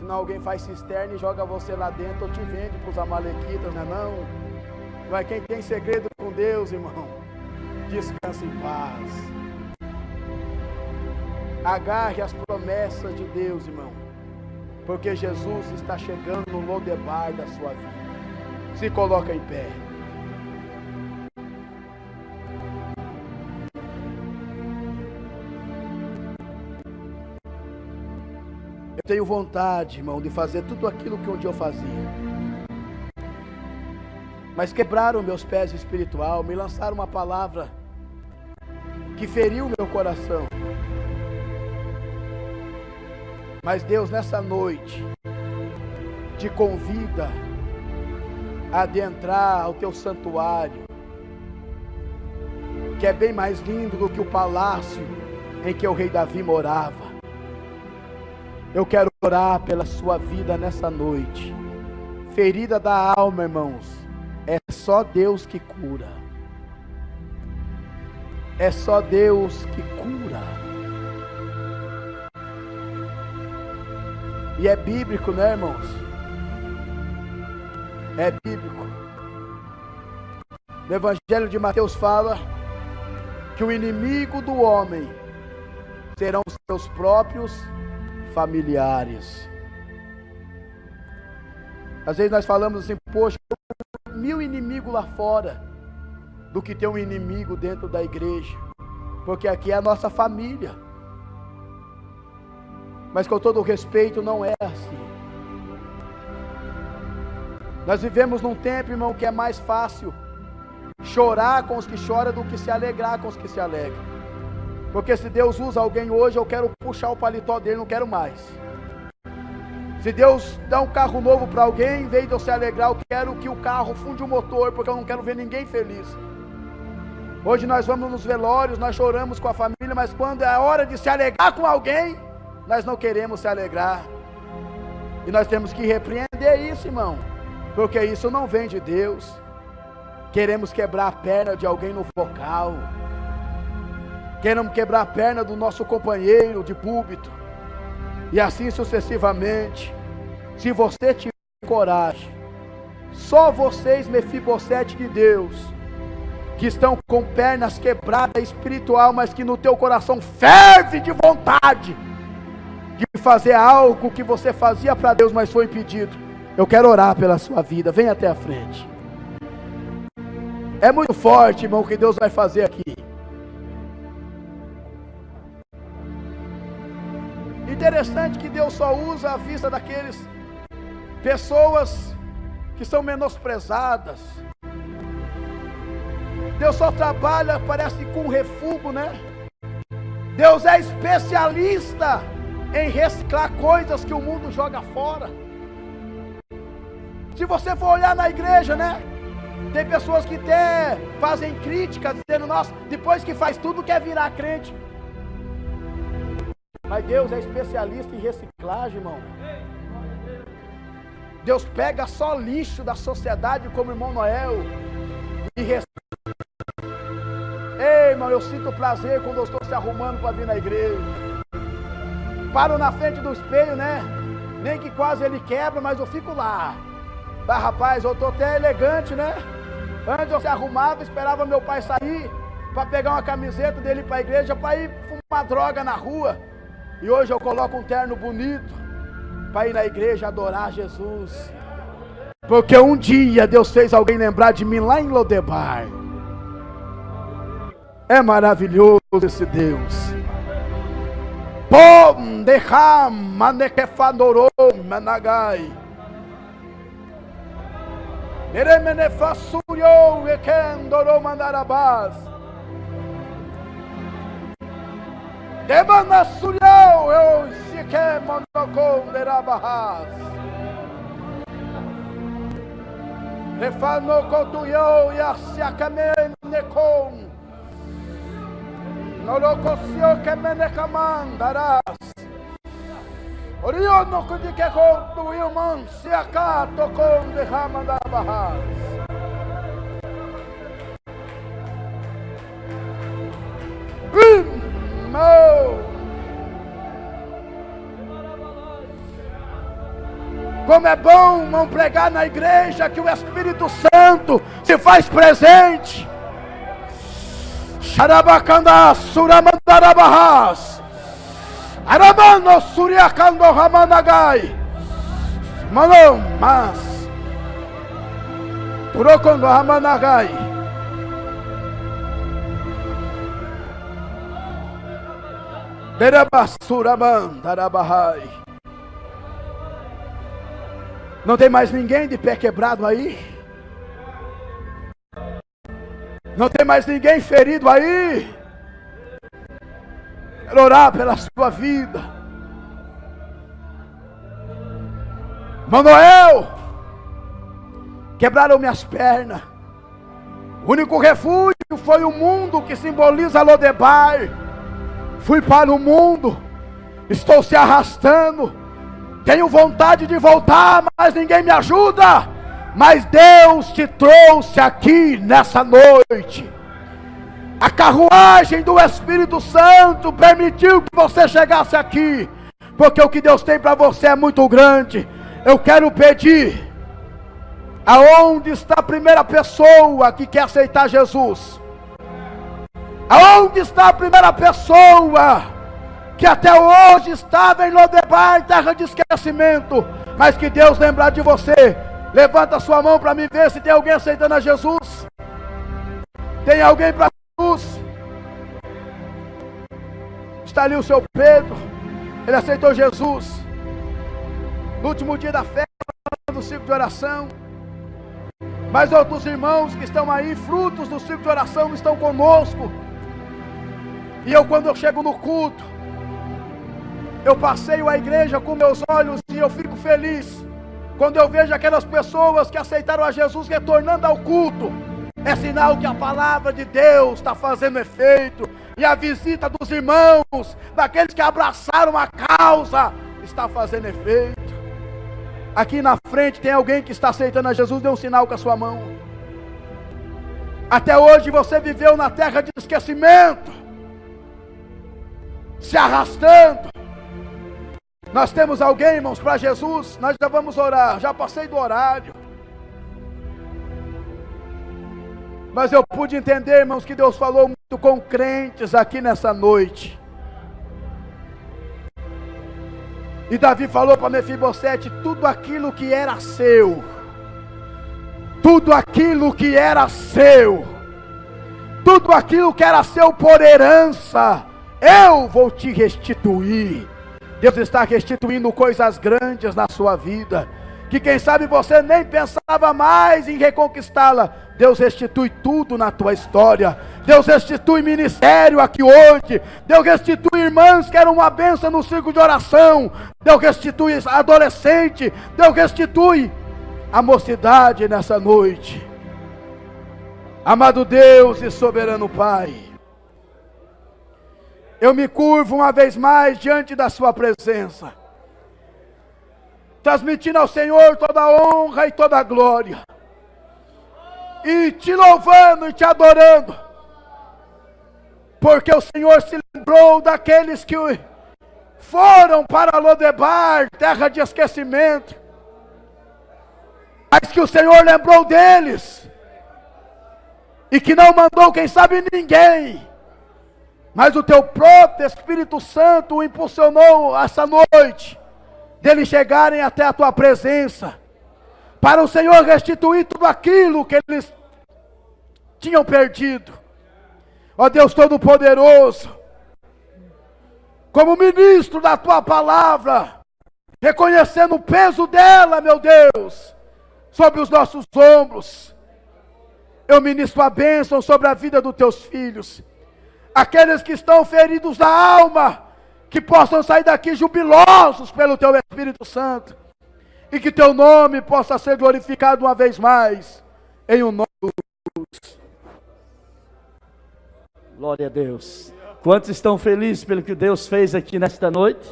Senão alguém faz cisterna e joga você lá dentro ou te vende para os amalequitas, não? Mas quem tem segredo com Deus, irmão, descansa em paz. Agarre as promessas de Deus, irmão, porque Jesus está chegando no Lodebar da sua vida. Se coloca em pé. Eu tenho vontade, irmão, de fazer tudo aquilo que um dia eu fazia. Mas quebraram meus pés espiritual, me lançaram uma palavra que feriu meu coração. Mas Deus, nessa noite, te convida a adentrar ao teu santuário, que é bem mais lindo do que o palácio em que o rei Davi morava. Eu quero orar pela sua vida nessa noite. Ferida da alma, irmãos, é só Deus que cura. É só Deus que cura. E é bíblico, né, irmãos? É bíblico. No Evangelho de Mateus fala que o inimigo do homem serão os seus próprios familiares. Às vezes nós falamos assim, poxa, 1000 inimigos lá fora do que ter um inimigo dentro da igreja, porque aqui é a nossa família. Mas com todo o respeito, não é assim. Nós vivemos num tempo, irmão, que é mais fácil chorar com os que choram do que se alegrar com os que se alegram. Porque se Deus usa alguém hoje, eu quero puxar o paletó dele, não quero mais. Se Deus dá um carro novo para alguém, em vez de eu se alegrar, eu quero que o carro funde o motor, porque eu não quero ver ninguém feliz. Hoje nós vamos nos velórios, nós choramos com a família, mas quando é a hora de se alegrar com alguém, nós não queremos se alegrar. E nós temos que repreender isso, irmão, porque isso não vem de Deus. Queremos quebrar a perna de alguém no vocal, queremos quebrar a perna do nosso companheiro de púlpito, e assim sucessivamente. Se você tiver coragem, só vocês, Mefibosete de Deus, que estão com pernas quebradas espiritual, mas que no teu coração ferve de vontade de fazer algo que você fazia para Deus, mas foi impedido. Eu quero orar pela sua vida. Vem até a frente. É muito forte, irmão, o que Deus vai fazer aqui. Interessante que Deus só usa a vista daqueles pessoas que são menosprezadas. Deus só trabalha, parece, com refúgio, né? Deus é especialista em reciclar coisas que o mundo joga fora. Se você for olhar na igreja, né? Tem pessoas que até fazem críticas, dizendo, nossa, depois que faz tudo quer virar crente. Mas Deus é especialista em reciclagem, irmão. Deus pega só lixo da sociedade, como o irmão Noel, e recicla. Ei, irmão, eu sinto prazer quando eu estou se arrumando para vir na igreja. Paro na frente do espelho, né? Nem que quase ele quebra, mas eu fico lá. Tá, rapaz, eu estou até elegante, né? Antes eu se arrumava, esperava meu pai sair para pegar uma camiseta dele para a igreja, para ir fumar droga na rua. E hoje eu coloco um terno bonito para ir na igreja adorar Jesus. Porque um dia Deus fez alguém lembrar de mim lá em Lodebar. É maravilhoso esse Deus. Pom deham manekefandorom managai. Neremenefasurio ekendoro mandarabas. Demana suriau eu se que monocom derabahas. Refano kotuyo ya siakamenekom. Nolokosio kemenekamandaras. Orio no kudike kotuyo man siakato kom dehamandabahas. Como é bom, irmão, pregar na igreja que o Espírito Santo se faz presente. Xarabacanda suramandarabahas. Arabano suriakando ramanagai. Mano, mas Turokondo ramanagai. Berabasuramandarabahai. Não tem mais ninguém de pé quebrado aí? Não tem mais ninguém ferido aí? Quero orar pela sua vida. Manoel, quebraram minhas pernas. O único refúgio foi o mundo, que simboliza Lodebar. Fui para o mundo, estou se arrastando. Tenho vontade de voltar, mas ninguém me ajuda. Mas Deus te trouxe aqui nessa noite. A carruagem do Espírito Santo permitiu que você chegasse aqui, porque o que Deus tem para você é muito grande. Eu quero pedir, aonde está a primeira pessoa que quer aceitar Jesus? Aonde está a primeira pessoa que até hoje estava em Lodebar, terra de esquecimento, mas que Deus lembrar de você? Levanta sua mão para me ver se tem alguém aceitando a Jesus. Tem alguém para Jesus? Está ali o seu Pedro. Ele aceitou Jesus no último dia da festa, do ciclo de oração. Mas outros irmãos que estão aí, frutos do ciclo de oração, estão conosco. E eu, quando eu chego no culto, eu passeio a igreja com meus olhos e eu fico feliz quando eu vejo aquelas pessoas que aceitaram a Jesus retornando ao culto. É sinal que a palavra de Deus está fazendo efeito, e a visita dos irmãos, daqueles que abraçaram a causa, está fazendo efeito. Aqui na frente tem alguém que está aceitando a Jesus. Dê um sinal com a sua mão. Até hoje você viveu na terra de esquecimento, se arrastando. Nós temos alguém, irmãos, para Jesus? Nós já vamos orar. Já passei do horário, mas eu pude entender, irmãos, que Deus falou muito com crentes aqui nessa noite. E Davi falou para Mefibosete: tudo aquilo que era seu, tudo aquilo que era seu, tudo aquilo que era seu por herança, eu vou te restituir. Deus está restituindo coisas grandes na sua vida, que quem sabe você nem pensava mais em reconquistá-la. Deus restitui tudo na tua história. Deus restitui ministério aqui hoje. Deus restitui irmãs que eram uma bênção no círculo de oração. Deus restitui adolescente. Deus restitui a mocidade nessa noite. Amado Deus e soberano Pai, eu me curvo uma vez mais diante da sua presença, transmitindo ao Senhor toda a honra e toda a glória, e te louvando e te adorando, porque o Senhor se lembrou daqueles que foram para Lodebar, terra de esquecimento, mas que o Senhor lembrou deles, e que não mandou, quem sabe, ninguém, mas o teu próprio Espírito Santo o impulsionou essa noite, deles chegarem até a tua presença, para o Senhor restituir tudo aquilo que eles tinham perdido. Ó Deus Todo-Poderoso, como ministro da tua palavra, reconhecendo o peso dela, meu Deus, sobre os nossos ombros, eu ministro a bênção sobre a vida dos teus filhos, aqueles que estão feridos da alma, que possam sair daqui jubilosos pelo teu Espírito Santo, e que teu nome possa ser glorificado uma vez mais, em o nome de Jesus. Glória a Deus. Quantos estão felizes pelo que Deus fez aqui nesta noite?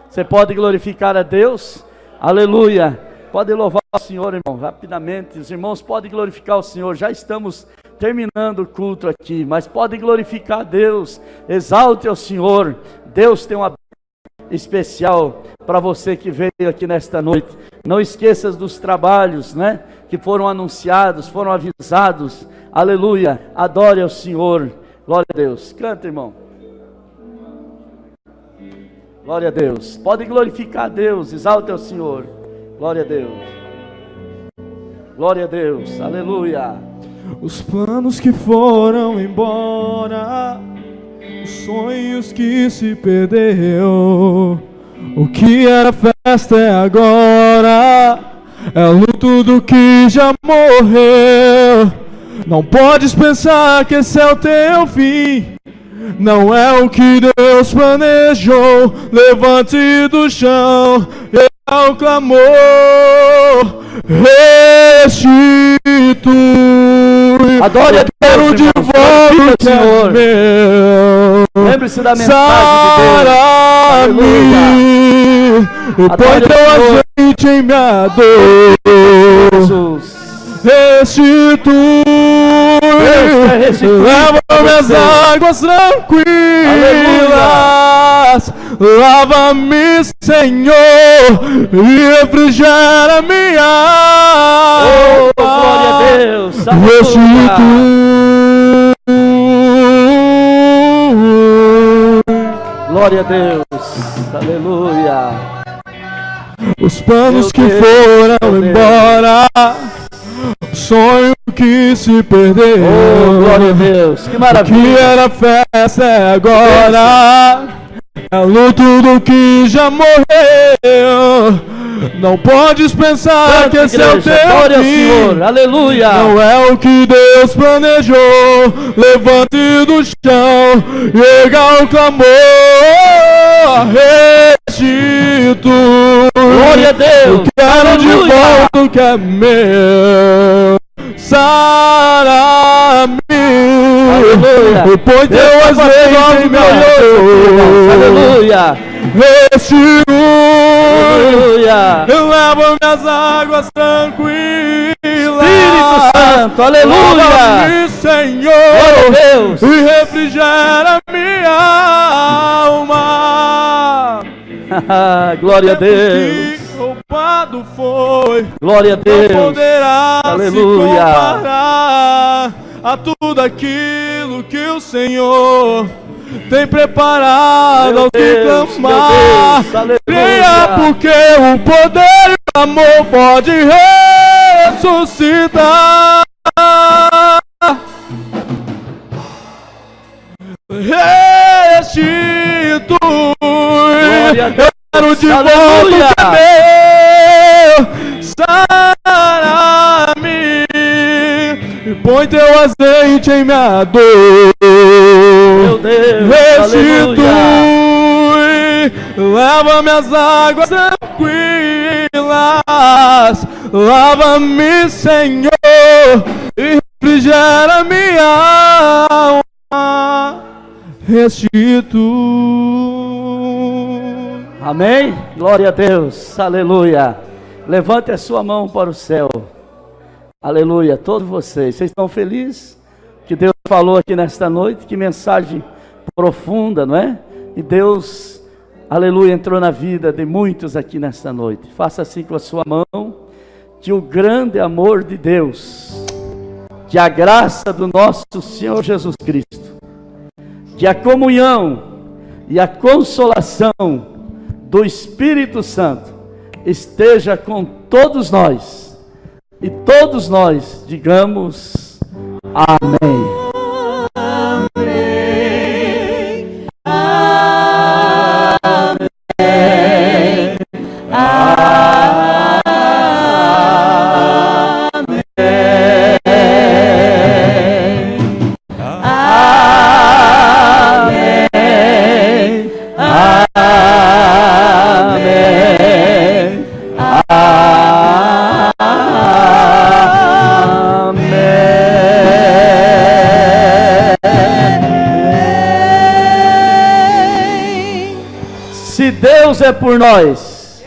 Você pode glorificar a Deus? Aleluia. Pode louvar o Senhor, irmão, rapidamente. Os irmãos podem glorificar o Senhor. Já estamos terminando o culto aqui, mas pode glorificar a Deus. Exalte ao Senhor. Deus tem uma especial para você que veio aqui nesta noite. Não esqueças dos trabalhos, né, que foram anunciados, foram avisados. Aleluia, adore ao Senhor. Glória a Deus. Canta, irmão. Glória a Deus. Pode glorificar a Deus, exalte ao Senhor. Glória a Deus. Glória a Deus. Aleluia. Os planos que foram embora, os sonhos que se perdeu, o que era festa é agora, é luto do que já morreu. Não podes pensar que esse é o teu fim, não é o que Deus planejou. Levante do chão e ao clamor, restitui. Adore a Deus, quero de volta o que é meu. Lembre-se da mensagem de Deus. Sara-me e põe teu azeite em minha dor. Jesus. Restitui, leva-me as águas tranquilas, lava-me, Senhor, e refrigera minha alma. Glória a Deus. Restitui, glória a Deus. Aleluia. Os planos que foram embora, o sonho que se perdeu. Oh, glória a Deus. Que maravilha. O que era festa é agora, é luto do que já morreu. Não podes pensar que esse é o teu glória ao fim. Senhor. Aleluia. Não é o que Deus planejou. Levante do chão e erga o clamor. Restitui. Glória a Deus. Eu quero Aleluia. de volta o que é meu. Sara-me e põe teu azeite em minha dor. Aleluia. Restitui, leva-me as águas tranquilas. Espírito Santo, aleluia. Lava-me, Senhor, glória a Deus. E refrigera minha alma. Glória a Deus. Roubado foi, Glória a Deus. não poderá Aleluia. se comparar a tudo aquilo que o Senhor tem preparado Meu ao que Deus, clamar. meu Deus, aleluia. Creia, porque o poder e o amor pode ressuscitar. Restitui. Glória a Deus. Eu quero de Aleluia. volta o que é meu. Sara-me e põe teu azeite em minha dor. Meu Deus, Restitui, aleluia. leva-me as águas tranquilas, lava-me, Senhor, e refrigera minha alma. Restitui. Amém? Glória a Deus, aleluia. Levante a sua mão para o céu. Aleluia, todos vocês estão felizes que Deus falou aqui nesta noite? Que mensagem profunda, não é? E Deus, aleluia, entrou na vida de muitos aqui nesta noite. Faça assim com a sua mão, que o grande amor de Deus, que a graça do nosso Senhor Jesus Cristo, que a comunhão e a consolação do Espírito Santo esteja com todos nós, e todos nós digamos amém. Amém. Amém. Se Deus é por nós,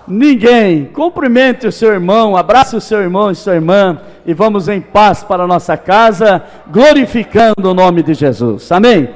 ninguém. Cumprimente o seu irmão, abrace o seu irmão e sua irmã, e vamos em paz para a nossa casa, glorificando o nome de Jesus. Amém?